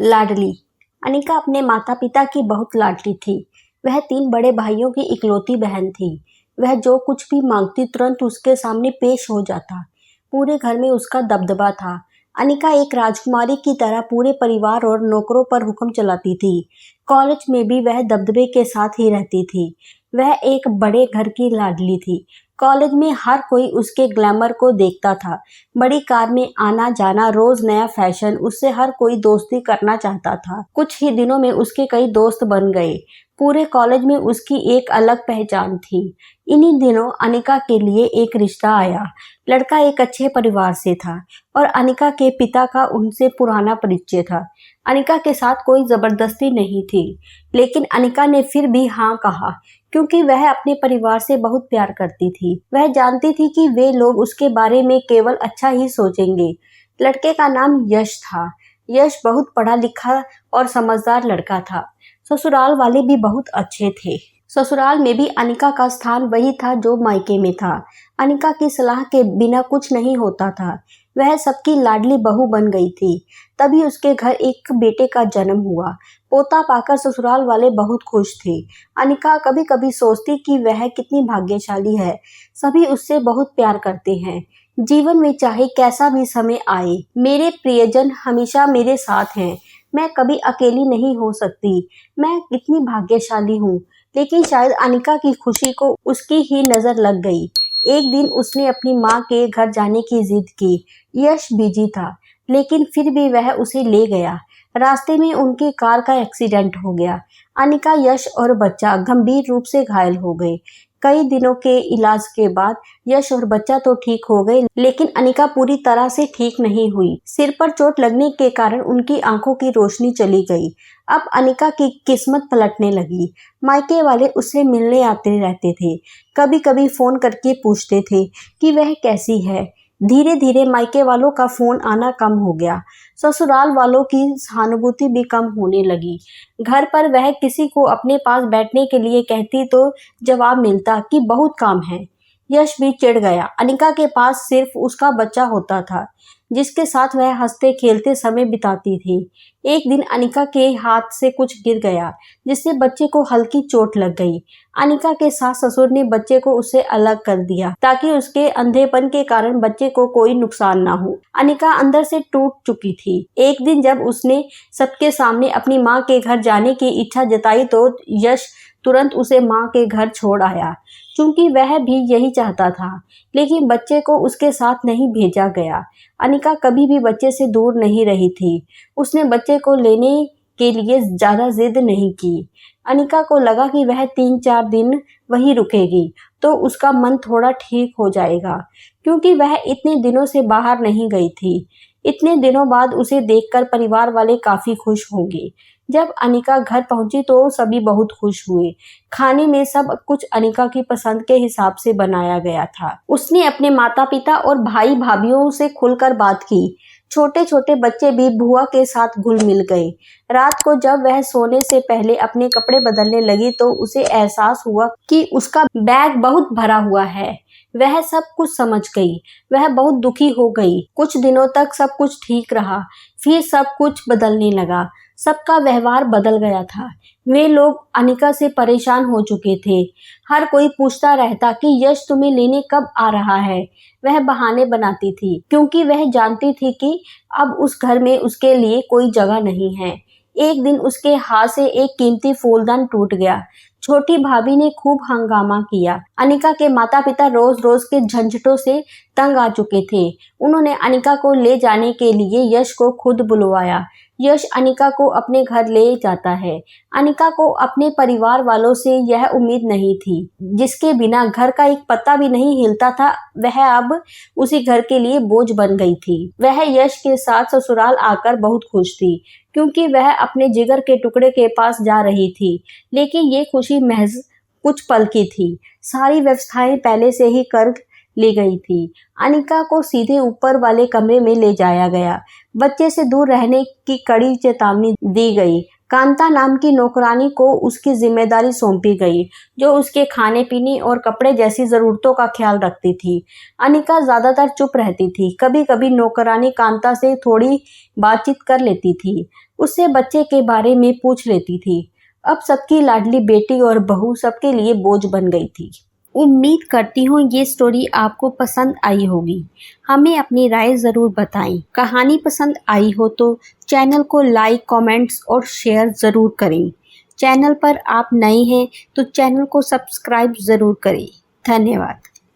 लाडली। अनिका अपने माता पिता की बहुत लाडली थी। वह 3 बड़े भाइयों की इकलौती बहन थी। वह जो कुछ भी मांगती तुरंत उसके सामने पेश हो जाता। पूरे घर में उसका दबदबा था। अनिका एक राजकुमारी की तरह पूरे परिवार और नौकरों पर हुक्म चलाती थी। कॉलेज में भी वह दबदबे के साथ ही रहती थी। वह एक बड़े घर की लाडली थी। कॉलेज में हर कोई उसके ग्लैमर को देखता था। बड़ी कार में आना जाना, रोज नया फैशन, उससे हर कोई दोस्ती करना चाहता था। कुछ ही दिनों में उसके कई दोस्त बन गए। पूरे कॉलेज में उसकी एक अलग पहचान थी। इन्हीं दिनों अनिका के लिए एक रिश्ता आया। लड़का एक अच्छे परिवार से था और अनिका के पिता का उनसे पुराना परिचय था। अनिका के साथ कोई जबरदस्ती नहीं थी, लेकिन अनिका ने फिर भी हाँ कहा, क्योंकि वह अपने परिवार से बहुत प्यार करती थी। वह जानती थी कि वे लोग उसके बारे में केवल अच्छा ही सोचेंगे। लड़के का नाम यश था। यश बहुत पढ़ा लिखा और समझदार लड़का था। ससुराल वाले भी बहुत अच्छे थे। ससुराल में भी अनिका का स्थान वही था जो मायके में था। अनिका की सलाह के बिना कुछ नहीं होता था। वह सबकी लाडली बहू बन गई थी। तभी उसके घर एक बेटे का जन्म हुआ। पोता पाकर ससुराल वाले बहुत खुश थे। अनिका कभी कभी सोचती कि वह कितनी भाग्यशाली है। सभी उससे बहुत प्यार करते हैं। जीवन में चाहे कैसा भी समय आए, मेरे प्रियजन हमेशा मेरे साथ हैं। मैं कभी अकेली नहीं हो सकती। मैं कितनी भाग्यशाली हूँ। लेकिन शायद अनिका की खुशी को उसकी ही नजर लग गई। एक दिन उसने अपनी माँ के घर जाने की जिद की। यश बिजी था, लेकिन फिर भी वह उसे ले गया। रास्ते में उनकी कार का एक्सीडेंट हो गया। अनिका, यश और बच्चा गंभीर रूप से घायल हो गए। कई दिनों के इलाज के बाद यश और बच्चा तो ठीक हो गए, लेकिन अनिका पूरी तरह से ठीक नहीं हुई। सिर पर चोट लगने के कारण उनकी आंखों की रोशनी चली गई। अब अनिका की किस्मत पलटने लगी। मायके वाले उससे मिलने आते रहते थे। कभी कभी फोन करके पूछते थे कि वह कैसी है। धीरे धीरे मायके वालों का फोन आना कम हो गया। ससुराल वालों की सहानुभूति भी कम होने लगी। घर पर वह किसी को अपने पास बैठने के लिए कहती तो जवाब मिलता कि बहुत काम है। यश भी चिढ़ गया। अनिका के पास सिर्फ उसका बच्चा होता था, जिसके साथ वह हंसते खेलते समय बिताती थी। एक दिन अनिका के हाथ से कुछ गिर गया, जिससे बच्चे को हल्की चोट लग गई। अनिका के सास ससुर ने बच्चे को उससे अलग कर दिया, ताकि उसके अंधेपन के कारण बच्चे को कोई नुकसान ना हो। अनिका अंदर से टूट चुकी थी। एक दिन जब उसने सबके सामने अपनी माँ के घर जाने की इच्छा जताई तो यश तुरंत उसे माँ के घर छोड़ आया, क्योंकि वह भी यही चाहता था। लेकिन बच्चे को उसके साथ नहीं भेजा गया। अनिका कभी भी बच्चे से दूर नहीं रही थी। उसने बच्चे को लेने के लिए ज्यादा जिद नहीं की। अनिका को लगा कि वह 3-4 दिन वहीं रुकेगी तो उसका मन थोड़ा ठीक हो जाएगा, क्योंकि वह इतने दिनों से बाहर नहीं गई थी। इतने दिनों बाद उसे देखकर परिवार वाले काफी खुश होंगे। जब अनिका घर पहुंची तो सभी बहुत खुश हुए। खाने में सब कुछ अनिका की पसंद के हिसाब से बनाया गया था। उसने अपने माता पिता और भाई भाभीियों से खुलकर बात की। छोटे छोटे बच्चे भी बुआ के साथ घुल मिल गए। रात को जब वह सोने से पहले अपने कपड़े बदलने लगी तो उसे एहसास हुआ कि उसका बैग बहुत भरा हुआ है। वह सब कुछ समझ गई। वह बहुत दुखी हो गई। कुछ दिनों तक सब कुछ ठीक रहा, फिर सब कुछ बदलने लगा। सबका व्यवहार बदल गया था। वे लोग अनिका से परेशान हो चुके थे। हर कोई पूछता रहता कि यश तुम्हें लेने कब आ रहा है। वह बहाने बनाती थी, क्योंकि वह जानती थी कि अब उस घर में उसके लिए कोई जगह नहीं है। एक दिन उसके हाथ से एक कीमती फूलदान टूट गया। छोटी भाभी ने खूब हंगामा किया। अनिका के माता पिता रोज रोज के झंझटों से तंग आ चुके थे। उन्होंने अनिका को ले जाने के लिए यश को खुद बुलवाया। यश अनिका को अपने घर ले जाता है। अनिका को अपने परिवार वालों से यह उम्मीद नहीं थी, जिसके बिना घर का एक पत्ता भी नहीं हिलता था। वह अब उसी घर के लिए बोझ बन गई थी। वह यश के साथ ससुराल आकर बहुत खुश थी, क्योंकि वह अपने जिगर के टुकड़े के पास जा रही थी। लेकिन ये खुशी महज कुछ पल की थी। सारी व्यवस्थाएं पहले से ही कर ली गई थी। अनिका को सीधे ऊपर वाले कमरे में ले जाया गया। बच्चे से दूर रहने की कड़ी चेतावनी दी गई। कांता नाम की नौकरानी को उसकी जिम्मेदारी सौंपी गई, जो उसके खाने पीने और कपड़े जैसी जरूरतों का ख्याल रखती थी। अनिका ज्यादातर चुप रहती थी। कभी कभी नौकरानी कांता से थोड़ी बातचीत कर लेती थी। उससे बच्चे के बारे में पूछ लेती थी। अब सबकी लाडली बेटी और बहू सबके लिए बोझ बन गई थी। उम्मीद करती हूँ ये स्टोरी आपको पसंद आई होगी। हमें अपनी राय ज़रूर बताएं। कहानी पसंद आई हो तो चैनल को लाइक, कमेंट्स और शेयर ज़रूर करें। चैनल पर आप नए हैं तो चैनल को सब्सक्राइब ज़रूर करें। धन्यवाद।